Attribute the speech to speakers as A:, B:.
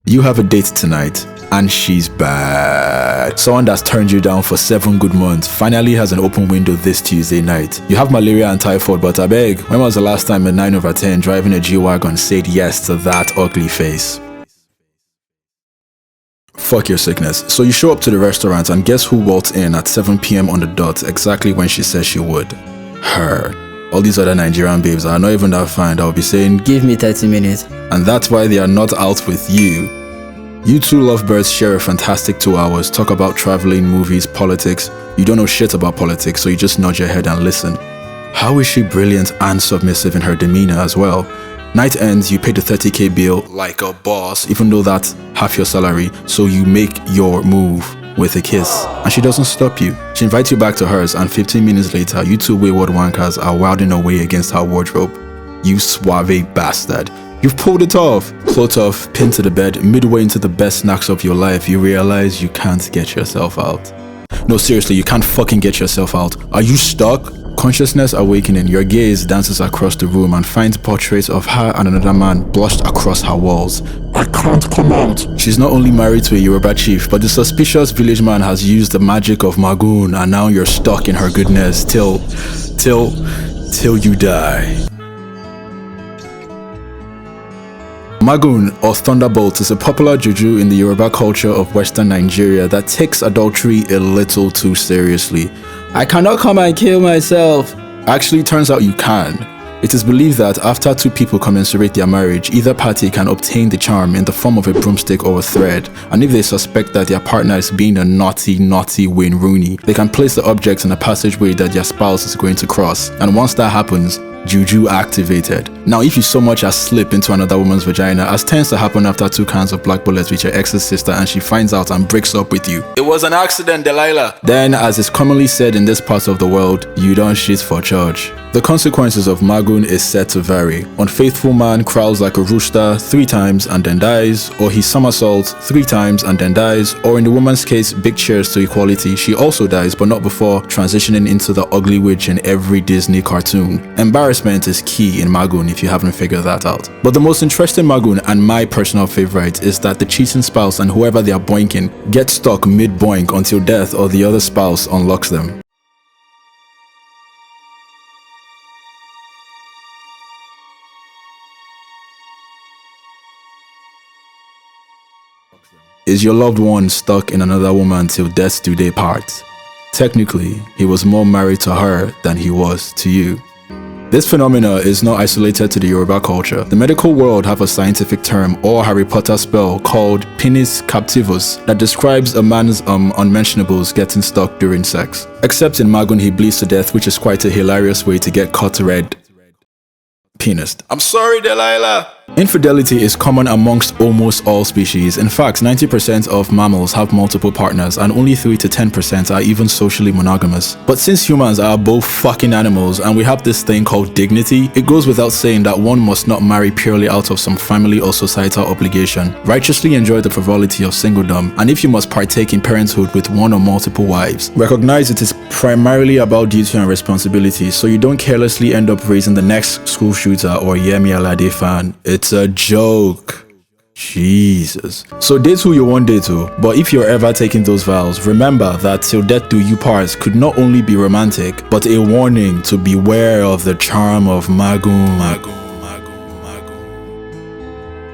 A: You have a date tonight, and she's bad. Someone that's turned you down for 7 good months finally has an open window this Tuesday night. You have malaria and typhoid, but I beg, when was the last time a 9 over 10 driving a G-Wagon said yes to that ugly face? Fuck your sickness. So you show up to the restaurant, and guess who walked in at 7 p.m. on the dot, exactly when she said she would? Her. All these other Nigerian babes are not even that fine. I'll be saying,
B: give me 30 minutes.
A: And that's why they are not out with you. You two lovebirds share a fantastic 2 hours, talk about traveling, movies, politics. You don't know shit about politics, so you just nod your head and listen. How is she brilliant and submissive in her demeanor as well? Night ends, you pay the 30k bill like a boss, even though that's half your salary, so you make your move with a kiss. And she doesn't stop you. She invites you back to hers, and 15 minutes later, you two wayward wankers are wilding away against her wardrobe. You suave bastard. You've pulled it off. Clothes off, pinned to the bed, midway into the best snacks of your life, you realize you can't get yourself out. No, seriously, you can't fucking get yourself out. Are you stuck? Consciousness awakening, your gaze dances across the room and finds portraits of her and another man blushed across her walls. I can't come out. She's not only married to a Yoruba chief, but the suspicious village man has used the magic of Magoon, and now you're stuck in her goodness till you die. Magoon, or Thunderbolt, is a popular juju in the Yoruba culture of Western Nigeria that takes adultery a little too seriously. I cannot come and kill myself. Actually, turns out you can. It is believed that after 2 people commensurate their marriage, either party can obtain the charm in the form of a broomstick or a thread, and if they suspect that their partner is being a naughty Wayne Rooney, they can place the object in a passageway that their spouse is going to cross, and once that happens, Juju activated. Now, if you so much as slip into another woman's vagina, as tends to happen after 2 cans of black bullets with your ex's sister and she finds out and breaks up with you, it was an accident, Delilah. Then, as is commonly said in this part of the world, you don't shit for church. The consequences of Magoon is said to vary. Unfaithful man crawls like a rooster 3 times and then dies, or he somersaults 3 times and then dies, or in the woman's case, big cheers to equality, she also dies, but not before transitioning into the ugly witch in every Disney cartoon. Embarrassment is key in Magoon if you haven't figured that out. But the most interesting Magoon, and my personal favorite, is that the cheating spouse and whoever they are boinking get stuck mid-boink until death or the other spouse unlocks them. Is your loved one stuck in another woman till death do they part? Technically, he was more married to her than he was to you. This phenomena is not isolated to the Yoruba culture. The medical world have a scientific term or Harry Potter spell called penis captivus that describes a man's unmentionables getting stuck during sex. Except in Magoon, he bleeds to death, which is quite a hilarious way to get cut red penis. I'm sorry, Delilah. Infidelity is common amongst almost all species. In fact, 90% of mammals have multiple partners and only 3 to 10% are even socially monogamous. But since humans are both fucking animals and we have this thing called dignity, it goes without saying that one must not marry purely out of some family or societal obligation. Righteously enjoy the frivolity of singledom, and if you must partake in parenthood with 1 or multiple wives, recognize it is primarily about duty and responsibility, so you don't carelessly end up raising the next school shooter or Yemi Alade fan. It's a joke. Jesus. So date who you want date to, but if you're ever taking those vows, remember that till death do you part could not only be romantic, but a warning to beware of the charm of Magoon.